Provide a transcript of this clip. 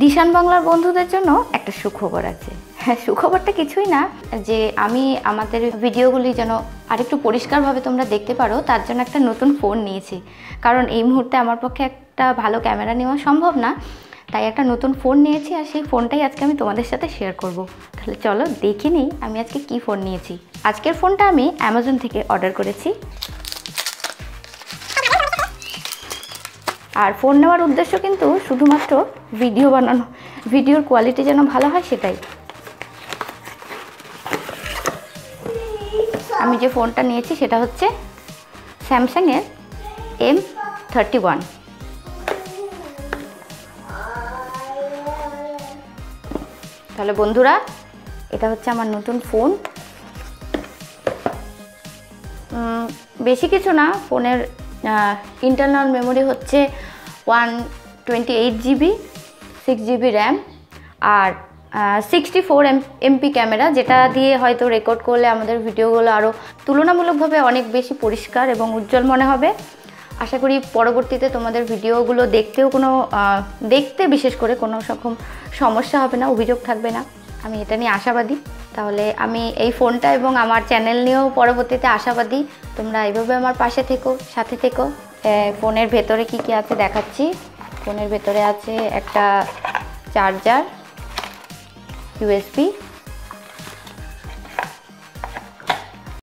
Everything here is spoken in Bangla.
দিশান বাংলার বন্ধুদের জন্য একটা সুখবর আছে। হ্যাঁ, সুখবরটা কিছুই না, যে আমি আমাদের ভিডিওগুলি যেন আরেকটু পরিষ্কারভাবে তোমরা দেখতে পারো, তার জন্য একটা নতুন ফোন নিয়েছি। কারণ এই মুহূর্তে আমার পক্ষে একটা ভালো ক্যামেরা নেওয়া সম্ভব না, তাই একটা নতুন ফোন নিয়েছি, আর সেই ফোনটাই আজকে আমি তোমাদের সাথে শেয়ার করব। তাহলে চলো দেখে নিই আমি আজকে কি ফোন নিয়েছি। আজকের ফোনটা আমি অ্যামাজন থেকে অর্ডার করেছি। আর ফোন নেওয়ার উদ্দেশ্য কিন্তু শুধুমাত্র ভিডিও বানানো, ভিডিওর কোয়ালিটি যেন ভালো হয় সেটাই। আমি যে ফোনটা নিয়েছি সেটা হচ্ছে স্যামসাংয়ের M31। তাহলে বন্ধুরা, এটা হচ্ছে আমার নতুন ফোন। বেশি কিছু না, ফোনের ইন্টারনাল মেমোরি হচ্ছে 128 GB, 6 GB র্যাম, আর 64 MP ক্যামেরা, যেটা দিয়ে হয়তো রেকর্ড করলে আমাদের ভিডিওগুলো আরও তুলনামূলকভাবে অনেক বেশি পরিষ্কার এবং উজ্জ্বল মনে হবে। আশা করি পরবর্তীতে তোমাদের ভিডিওগুলো দেখতে বিশেষ করে কোনো রকম সমস্যা হবে না, অভিযোগ থাকবে না, আমি এটা নিয়ে আশাবাদী। তাহলে আমি এই ফোনটা এবং আমার চ্যানেল নিয়েও পরবর্তীতে আশাবাদী। তোমরা এইভাবে আমার পাশে থেকো, সাথে থেকো। ফোনের ভেতরে কি কি আছে দেখাচ্ছি। ফোনের ভেতরে আছে একটা চার্জার, USB,